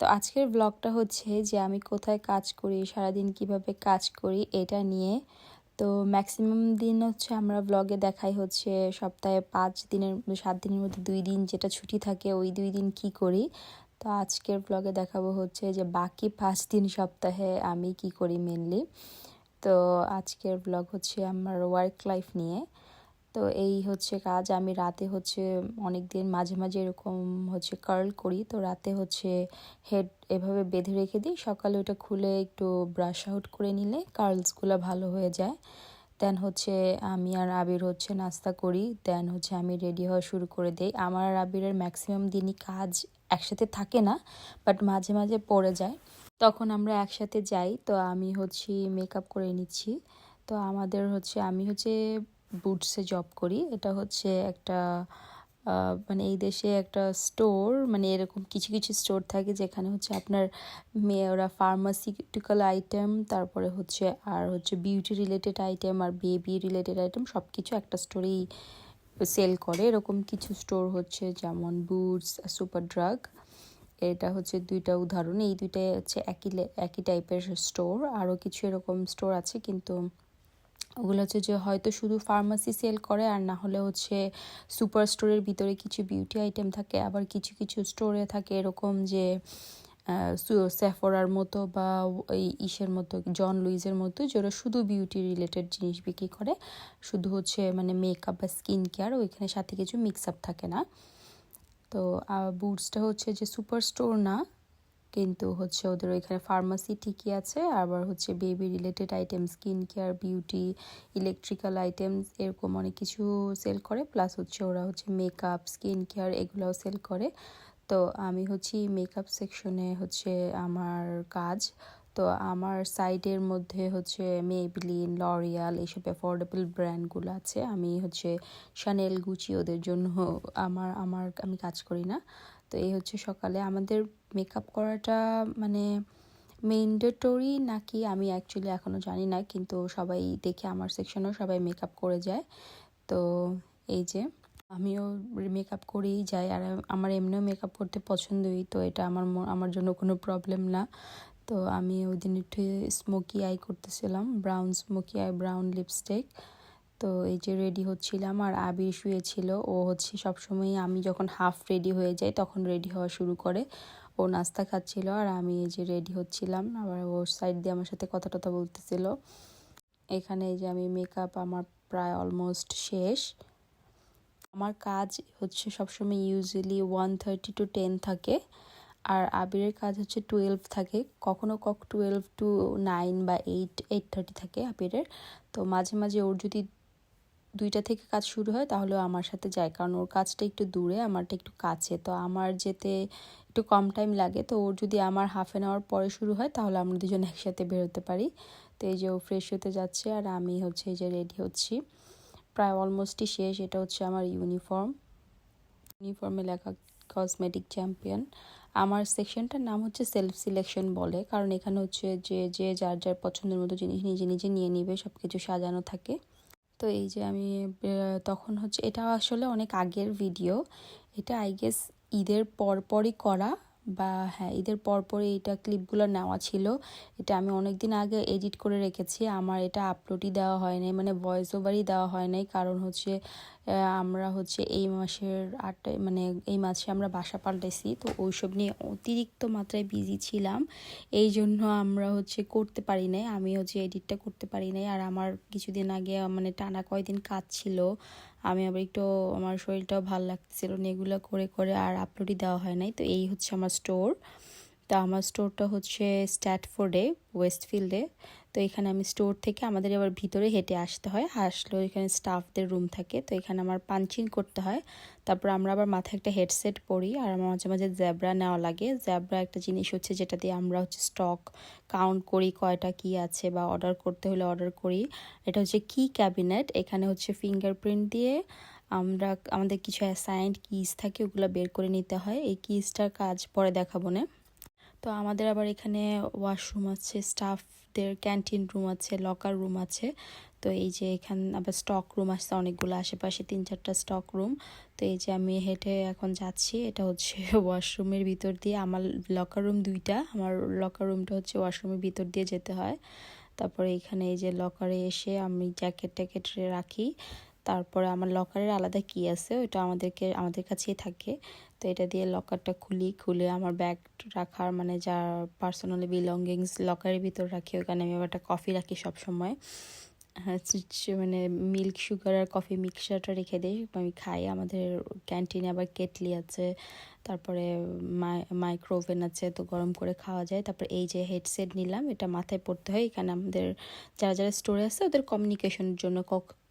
তো আজকের ব্লগটা হচ্ছে যে আমি কোথায় কাজ করি, সারাদিন কিভাবে কাজ করি এটা নিয়ে। তো ম্যাক্সিমাম দিন হচ্ছে আমরা ব্লগে দেখাই হচ্ছে সপ্তাহে 5 দিনের 7 দিনের মধ্যে 2 দিন যেটা ছুটি থাকে ওই 2 দিন কি করি। তো আজকের ব্লগে দেখাবো হচ্ছে যে বাকি 5 দিন সপ্তাহে আমি কি করি মেনলি। তো আজকের ব্লগ হচ্ছে আমার ওয়ার্ক লাইফ নিয়ে। তো এই হচ্ছে কাজ। আমি রাতে হচ্ছে অনেক দিন মাঝে মাঝে এরকম হচ্ছে কার্ল করি, তো রাতে হচ্ছে হেড এভাবে বেঁধে রেখে দিই, সকালে ওটা খুলে একটু ব্রাশ আউট করে নিলে কার্লসগুলো ভালো হয়ে যায়। দেন হচ্ছে আমি আর আবির হচ্ছে নাস্তা করি, দেন হচ্ছে আমি রেডি হওয়া শুরু করে দিই। আমার আর আবিরের ম্যাক্সিমাম দিনই কাজ একসাথে থাকে না, বাট মাঝে মাঝে পড়ে যায়, তখন আমরা একসাথে যাই। তো আমি হচ্ছে মেকআপ করে নিচ্ছি। তো আমাদের হচ্ছে আমি হচ্ছে বুটসে জব করি। এটা হচ্ছে একটা মানে এই দেশে একটা স্টোর, মানে এরকম কিছু কিছু স্টোর থাকে যেখানে হচ্ছে আপনার মেয়েরা ফার্মাসিউটিক্যাল আইটেম, তারপরে হচ্ছে আর হচ্ছে বিউটি রিলেটেড আইটেম আর বেবি রিলেটেড আইটেম সব কিছু একটা স্টোরেই সেল করে। এরকম কিছু স্টোর হচ্ছে যেমন বুটস, সুপার ড্রাগ। এটা হচ্ছে দুইটা উদাহরণ, এই দুইটাই হচ্ছে একই টাইপের স্টোর। আরও কিছু এরকম স্টোর আছে, কিন্তু ওগুলো হচ্ছে যে হয়তো শুধু ফার্মাসি সেল করে, আর না হলে হচ্ছে সুপার স্টোরের ভিতরে কিছু বিউটি আইটেম থাকে। আবার কিছু কিছু স্টোরে থাকে এরকম যে সেফোরার মতো বা এই ইসের মতো, জন লুইসের মতো, যেটা শুধু বিউটি রিলেটেড জিনিস বিক্রি করে, শুধু হচ্ছে মানে মেকআপ বা স্কিন কেয়ার, ওইখানে সাথে কিছু মিক্স আপ থাকে না। তো বুটসটা হচ্ছে যে সুপার স্টোর না, কিন্তু হচ্ছে ওদের ওইখানে ফার্মাসি ঠিকই আছে, আবার হচ্ছে baby related item, skin care, beauty, electrical items এরকম অনেক কিছু সেল করে। প্লাস হচ্ছে ওরা হচ্ছে মেকআপ, স্কিন কেয়ার এগুলোও সেল করে। তো আমি হচ্ছি মেকআপ সেকশনে হচ্ছে আমার কাজ। তো আমার সাইডের মধ্যে হচ্ছে মেবলিন, লরিয়াল এইসব অ্যাফোর্ডেবল ব্র্যান্ডগুলো আছে। আমি হচ্ছে শানেল, গুচি ওদের জন্য আমি কাজ করি না। তো এই হচ্ছে সকালে আমাদের মেকআপ করাটা মানে ম্যান্ডেটরি নাকি আমি অ্যাকচুয়ালি এখনও জানি না, কিন্তু সবাই দেখে আমার সেকশনেও সবাই মেকআপ করে যায়। তো এই যে আমিও মেকআপ করেই যাই, আর আমার এমনিও মেকআপ করতে পছন্দই, তো এটা আমার জন্য কোনো প্রবলেম না। তো আমি ওই দিন একটু স্মোকি আই করতেছিলাম, brown smoky I, brown lipstick. তো এই যে রেডি হচ্ছিলাম, আর আবির শুয়েছিল। ও হচ্ছে সবসময় আমি যখন হাফ রেডি হয়ে যাই তখন রেডি হওয়া শুরু করে। ও নাস্তা খাচ্ছিল আর আমি এই যে রেডি হচ্ছিলাম, আবার ওর সাইড দিয়ে আমার সাথে কথা টথা বলতেছিল। এখানে এই যে আমি মেকআপ আমার প্রায় অলমোস্ট শেষ। আমার কাজ হচ্ছে সবসময় ইউজুয়ালি 1:30 to 10 থাকে, আর আবিরের কাজ হচ্ছে 12 থাকে, কখনো 12 to 9 বা 8:30 থাকে আবিরের। তো মাঝে মাঝে ওর যদি 2টা থেকে কাজ শুরু হয় তাহলে আমার সাথে যায়, কারণ ওর কাজটা একটু দূরে, আমারটা একটু কাছে, তো আমার যেতে একটু কম টাইম লাগে। তো ওর যদি আমার ½ পরে শুরু হয় তাহলে আমরা দুজন একসাথে বেরোতে পারি। তো এই যে ও ফ্রেশ হতে যাচ্ছে আর আমি হচ্ছে এই যে রেডি হচ্ছি, প্রায় অলমোস্টই শেষ। এটা হচ্ছে আমার ইউনিফর্মে লেখা কসমেটিক চ্যাম্পিয়ন। আমার সেকশনটার নাম হচ্ছে সেলফ সিলেকশন বলে, কারণ এখানে হচ্ছে যে যে যার যার পছন্দের মতো জিনিস নিজে নিজে নিয়ে নিবে, সব কিছু সাজানো থাকে। তো এই যে আমি তখন হচ্ছে, এটা আসলে অনেক আগের ভিডিও, এটা আই গেস ঈদের পরপরই করা, বা হ্যাঁ ঈদের পরপরই এটা ক্লিপগুলো নেওয়া ছিল। এটা আমি অনেক দিন আগে এডিট করে রেখেছি, আমার এটা আপলোডই দেওয়া হয় নাই, মানে ভয়েস ওভারই দেওয়া হয় নাই, কারণ হচ্ছে আমরা হচ্ছে এই মাসের 8 মানে এই মাসে আমরা বাসা পাল্টাইছি, তো ওইসব নিয়ে অতিরিক্ত মাত্রায় বিজি ছিলাম, এই জন্য আমরা হচ্ছে করতে পারি নাই, আমি হচ্ছে এডিটটা করতে পারি নাই। আর আমার কিছুদিন আগে মানে টানা কয়েকদিন কাজ ছিল, আমি আবার একটু আমার শরীরটাও ভালো লাগতেছিল না, এগুলো করে করে আর আপলোডই দেওয়া হয় নাই। তো এই হচ্ছে আমার স্টোর। তা আমার স্টোরটা হচ্ছে স্ট্যাটফোর্ডে, ওয়েস্টফিল্ডে। তো এখানে আমি স্টোর থেকে আমাদের আবার ভিতরে হেঁটে আসতে হয়, আসলেও এখানে স্টাফদের রুম থাকে, তো এখানে আমার পাঞ্চিং করতে হয়। তারপর আমরা আবার মাথায় একটা হেডসেট পরি, আর আমার মাঝে মাঝে জ্যাবরা নেওয়া লাগে। জ্যাবরা একটা জিনিস হচ্ছে যেটা দিয়ে আমরা হচ্ছে স্টক কাউন্ট করি, কয়টা কি আছে, বা অর্ডার করতে হলে অর্ডার করি। এটা হচ্ছে কি ক্যাবিনেট, এখানে হচ্ছে ফিঙ্গারপ্রিন্ট দিয়ে আমাদের কিছু অ্যাসাইন্ড কিজ থাকে, ওগুলো বের করে নিতে হয়। এই কিজটার কাজ পরে দেখাবো না। তো আমাদের আবার এখানে ওয়াশরুম আছে, স্টাফ স্টাফদের ক্যান্টিন রুম আছে, লকার রুম আছে। তো এই যে এখানে আবার স্টক রুম আসছে অনেকগুলো, আশেপাশে 3-4টা স্টক রুম। তো এই যে আমি হেঁটে এখন যাচ্ছি, এটা হচ্ছে ওয়াশরুমের ভিতর দিয়ে। আমার লকার রুম 2টা, আমার লকার রুমটা হচ্ছে ওয়াশরুমের ভিতর দিয়ে যেতে হয়। তারপরে এখানে এই যে লকারে এসে আমি জ্যাকেট ট্যাকেট রাখি। তারপরে আমার লকারের আলাদা কি আছে, ওটা আমাদের কাছেই থাকে। তো এটা দিয়ে লকারটা খুলে আমার ব্যাগ রাখার মানে যা পার্সোনালি বিলঙ্গিংস লকারের ভিতর রাখি। ওখানে আমি আবার একটা কফি রাখি সবসময়, মানে মিল্ক সুগার আর কফি মিক্সচারটা রেখে দিই, আমি খাই। আমাদের ক্যান্টিনে আবার কেটলি আছে, তারপরে মাইক্রোওভেন আছে, তো গরম করে খাওয়া যায়। তারপর এই যে হেডসেট নিলাম, এটা মাথায় পড়তে হয়। এখানে আমাদের যারা যারা স্টোরে আছে ওদের কমিউনিকেশনের জন্য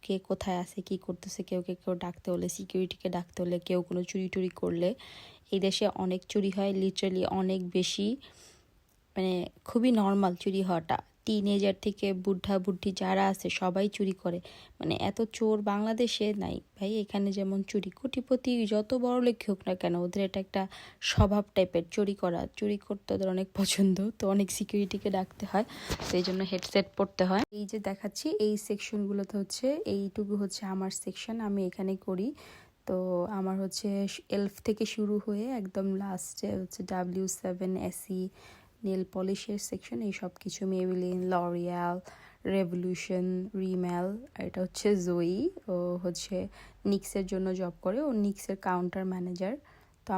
কে কোথায় আছে, কি করতেছে, কেউ ডাকতে হলে, সিকিউরিটিকে ডাকতে হলে, কেউ কোনো চুরি টুরি করলে। এই দেশে অনেক চুরি হয়, লিটারালি অনেক বেশি, মানে খুবই নর্মাল চুরি হওয়াটা। টিনেজার থেকে বুদ্ধা বুদ্ধি যারা আছে সবাই চুরি করে, মানে এত চোর বাংলাদেশে নাই ভাই। এখানে যেমন চুরি, কোটিপতি যত বড় লোক হোক না কেন, ওদের এটা একটা স্বভাব টাইপের চুরি করতে ওদের অনেক পছন্দ। তো অনেক সিকিউরিটিকে ডাকতে হয়, তো এই জন্য হেডসেট পড়তে হয়। এই যে দেখাচ্ছি এই সেকশনগুলোতে হচ্ছে, এইটুকু হচ্ছে আমার সেকশন, আমি এখানে করি। তো আমার হচ্ছে এলফ থেকে শুরু হয়ে একদম লাস্টে হচ্ছে W7 এসি নেল পলিশের সেকশন, এই সব কিছু মেবিলিন, লরিয়াল, রেভলিউশন, রিমেল। আর এটা হচ্ছে জয়ী, ও হচ্ছে নিক্সের জন্য জব করে, ও নিক্সের কাউন্টার ম্যানেজার। তো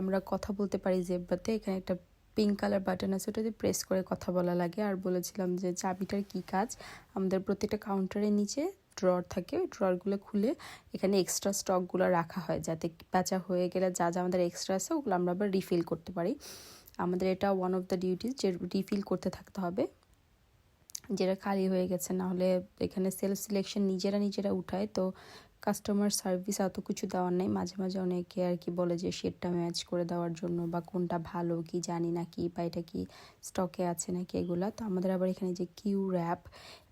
আমরা কথা বলতে পারি জেব্রাতে, এখানে একটা পিঙ্ক কালার বাটন আছে, ওটাতে প্রেস করে কথা বলা লাগে। আর বলেছিলাম যে চাবিটার কি কাজ, আমাদের প্রত্যেকটা কাউন্টারের নিচে ড্রয়ার থাকে, ওই ড্রয়ারগুলো খুলে এখানে এক্সট্রা স্টকগুলো রাখা হয়, যাতে বেচা হয়ে গেলে যা যা আমাদের এক্সট্রা আছে ওগুলো আমরা আবার রিফিল করতে পারি। আমাদের এটা ওয়ান অফ দ্য ডিউটিস যে রিফিল করতে থাকতে হবে যেটা খালি হয়ে গেছে। না হলে এখানে সেলফ সিলেকশন নিজেরা উঠায়, তো কাস্টমার সার্ভিস এত কিছু দেওয়ার নেই। মাঝে মাঝে অনেকে আর কি বলে যে শেডটা ম্যাচ করে দেওয়ার জন্য, বা কোনটা ভালো কি জানি না কি, বা এটা কি স্টকে আছে নাকি এগুলা। তো আমাদের আবার এখানে যে কিউ র্যাপ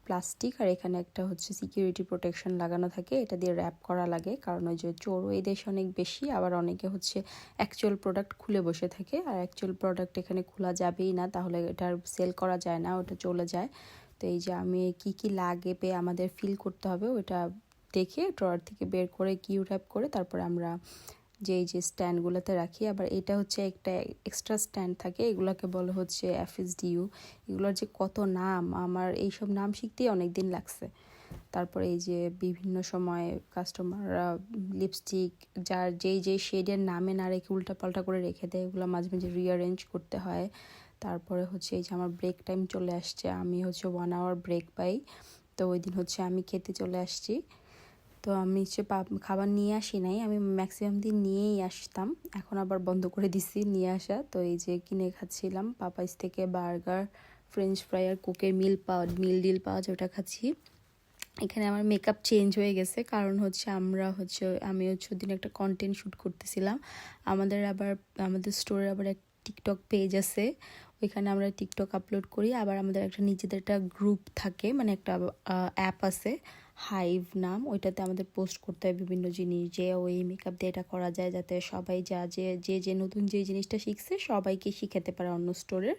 প্লাস্টিক, আর এখানে একটা হচ্ছে সিকিউরিটি প্রোটেকশন লাগানো থাকে, এটা দিয়ে র্যাপ করা লাগে। কারণ ওই যে চোর এই দেশে অনেক বেশি, আবার অনেকে হচ্ছে অ্যাকচুয়াল প্রোডাক্ট খুলে বসে থাকে, আর অ্যাকচুয়াল প্রোডাক্ট এখানে খোলা যাবেই না, তাহলে এটার সেল করা যায় না, ওটা চলে যায়। তো এই যে আমি কি লাগে পেয়ে আমাদের ফিল করতে হবে, ওটা দেখে ড্রয়ার থেকে বের করে কিউ র্যাপ করে তারপর আমরা এই যে স্ট্যান্ডগুলোতে রাখি। আবার এটা হচ্ছে একটা এক্সট্রা স্ট্যান্ড থাকে, এগুলোকে বলে হচ্ছে FSDU। এগুলোর যে কত নাম, আমার এইসব নাম শিখতেই অনেক দিন লাগছে। তারপরে এই যে বিভিন্ন সময় কাস্টমাররা লিপস্টিক যার যেই শেডের নামে না রেখে উল্টাপাল্টা করে রেখে দেয়, এগুলো মাঝে মাঝে রিঅ্যারেঞ্জ করতে হয়। তারপরে হচ্ছে এই যে আমার ব্রেক টাইম চলে আসছে, আমি হচ্ছে 1 আওয়ার ব্রেক পাই। তো ওই দিন হচ্ছে আমি খেতে চলে আসছি। তো আমি হচ্ছে খাবার নিয়ে আসি নাই, আমি ম্যাক্সিমাম দিন নিয়েই আসতাম, এখন আবার বন্ধ করে দিছি নিয়ে আসা। তো এই যে কিনে খাচ্ছিলাম পাপাইস থেকে বার্গার, ফ্রেঞ্চ ফ্রাই আর কোকের মিল ডিল পাওয়া যায়, ওটা খাচ্ছি। এখানে আমার মেকআপ চেঞ্জ হয়ে গেছে, কারণ হচ্ছে আমি হচ্ছে ওদিন একটা কন্টেন্ট শ্যুট করতেছিলাম। আমাদের স্টোরে আবার এক টিকটক পেজ আছে, ওইখানে আমরা টিকটক আপলোড করি। আবার আমাদের একটা নিজেদের একটা গ্রুপ থাকে, মানে একটা অ্যাপ আছে হাইভ নাম, ওইটাতে আমাদের পোস্ট করতে হয় বিভিন্ন জিনিস, যে ওই মেকআপ দিয়ে এটা করা যায়, যাতে সবাই যে নতুন যে জিনিসটা শিখছে সবাইকে শিখাতে পারে অন্য স্টোরের।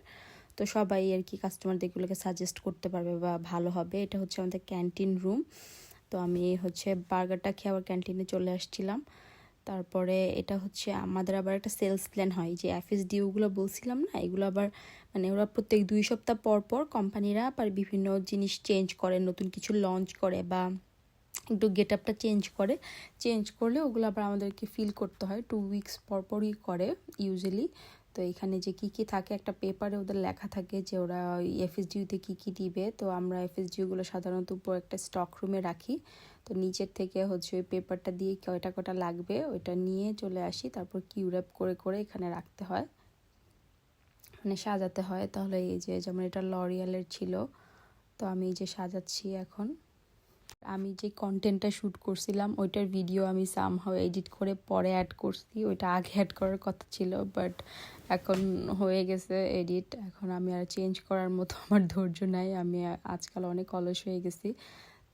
তো সবাই আর কি কাস্টমারদের এগুলোকে সাজেস্ট করতে পারবে বা ভালো হবে। এটা হচ্ছে আমাদের ক্যান্টিন রুম। তো আমি হচ্ছে বার্গারটা খেয়ে আবার ক্যান্টিনে চলে আসছিলাম। তারপরে এটা হচ্ছে আমাদের আবার একটা সেলস প্ল্যান হয়, যে FSDUগুলো বলছিলাম না, এগুলো আবার মানে ওরা প্রত্যেক 2 সপ্তাহ পর পর কোম্পানিরা আবার বিভিন্ন জিনিস চেঞ্জ করে, নতুন কিছু লঞ্চ করে, বা একটু গেট আপটা চেঞ্জ করলে ওগুলো আবার আমাদেরকে ফিল করতে হয়। 2 উইকস পরপরই করে ইউজুয়ালি। তো এখানে যে কি থাকে একটা পেপারে ওদের লেখা থাকে যে ওরা FSDUতে কি দিবে। তো আমরা FSDUগুলো সাধারণত উপর একটা স্টক রুমে রাখি। তো নিচের থেকে হচ্ছে ওই পেপারটা দিয়ে কয়টা লাগবে ওইটা নিয়ে চলে আসি, তারপর কিউ র্যাপ করে এখানে রাখতে হয়, মানে সাজাতে হয়। তাহলে এই যে যেমন এটা লরিয়ালের ছিল, তো আমি এই যে সাজাচ্ছি এখন। আমি যে কন্টেন্টটা শ্যুট করছিলাম ওইটার ভিডিও আমি সামহাও এডিট করে পরে অ্যাড করছি, ওইটা আগে অ্যাড করার কথা ছিল, বাট এখন হয়ে গেছে এডিট, এখন আমি আর চেঞ্জ করার মতো আমার ধৈর্য নাই, আমি আজকাল অনেক অলস হয়ে গেছি,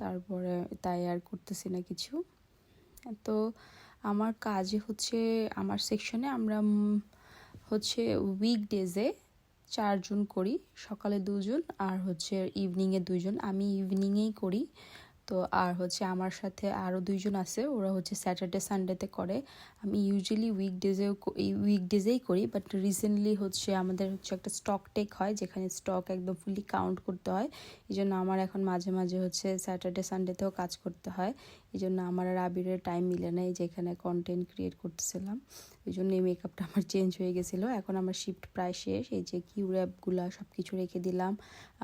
তারপরে তাই আর করতেছি না কিছু। তো আমার কাজে হচ্ছে আমার সেকশনে আমরা হচ্ছে উইকডেজে 4 জন করি, সকালে 2 জন আর হচ্ছে ইভিনিংয়ে 2 জন। আমি ইভিনিংয়েই করি। তো আর হচ্ছে আমার সাথে আরও 2 জন আছে, ওরা হচ্ছে স্যাটারডে সানডেতে করে। আমি ইউজুয়ালি উইকডেজেই করি, বাট রিসেন্টলি হচ্ছে আমাদের হচ্ছে একটা স্টক টেক হয় যেখানে স্টক একদম ফুলি কাউন্ট করতে হয়। এই জন্য আমার এখন মাঝে মাঝে হচ্ছে স্যাটারডে সানডেতেও কাজ করতে হয়। এই জন্য আমার আর আবিরের টাইম মিলে নেই, যেখানে কন্টেন্ট ক্রিয়েট করতেছিলাম। ওই জন্য এই মেকআপটা আমার চেঞ্জ হয়ে গেছিলো। এখন আমার শিফট প্রায় শেষ। এই যে কিউ র্যাপগুলো সব কিছু রেখে দিলাম।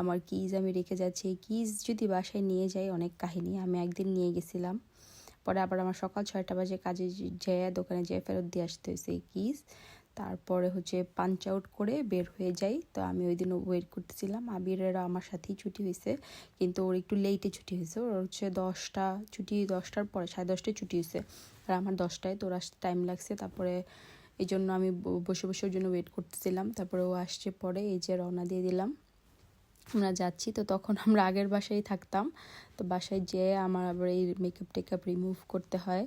আমার কিজ আমি রেখে যাচ্ছি। এই কিজ যদি বাসায় নিয়ে যাই অনেক কাহিনী। আমি একদিন নিয়ে গেছিলাম, পরে আবার আমার সকাল 6টা বাজে কাজে যেয়ে দোকানে যেয়ে ফেরত দিয়ে আসতে হয়েছে এই কিজ। তারপরে হচ্ছে পাঞ্চ আউট করে বের হয়ে যাই। তো আমি ওই দিন ওয়েট করতেছিলাম। আবিরেরা আমার সাথেই ছুটি হয়েছে, কিন্তু ওর একটু লেটে ছুটি হয়েছে। ওর হচ্ছে 10টার পরে 10:30টায় ছুটি হয়েছে, আর আমার 10টায়। তো ওর আসতে টাইম লাগছে। তারপরে এই জন্য আমি বসে বসে ওর জন্য ওয়েট করতেছিলাম। তারপরে ও আসছে, পরে এই যে রওনা দিয়ে দিলাম, আমরা যাচ্ছি। তো তখন আমরা আগের বাসায় থাকতাম। তো বাসায় যেয়ে আমার আবার এই মেকআপ টেকআপ রিমুভ করতে হয়।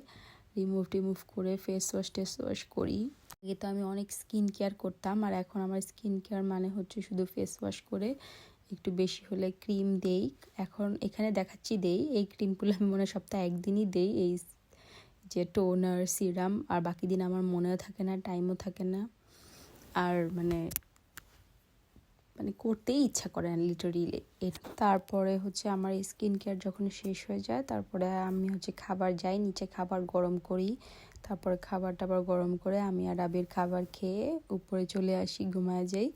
রিমুভ করে ফেস ওয়াশ করি। আগে তো আমি অনেক স্কিন কেয়ার করতাম, আর এখন আমার স্কিন কেয়ার মানে হচ্ছে শুধু ফেস ওয়াশ করে একটু বেশি হলে ক্রিম দেই। এখন এখানে দেখাচ্ছি দেই, এই ক্রিমগুলো আমি মনে হয় সপ্তাহে একদিনই দেই, এই যে টোনার সিরাম। আর বাকি দিন আমার মনেও থাকে না, টাইমও থাকে না, আর মানে করতেই ইচ্ছা করে না লিটারেলি। তারপরে হচ্ছে আমার স্কিন কেয়ার যখন শেষ হয়ে যায়, তারপরে আমি হচ্ছে খাবার যাই নিচে, খাবার গরম করি। তারপরে খাবার টাবার গরম করে আমি আর আবির খাবার খেয়ে উপরে চলে আসি, ঘুমায় যাই।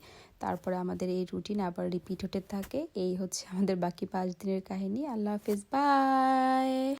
তারপরে আমাদের এই রুটিন আবার রিপিট হতে থাকে। এই হচ্ছে আমাদের বাকি 5 দিনের কাহিনী। আল্লাহ হাফেজ, বাই।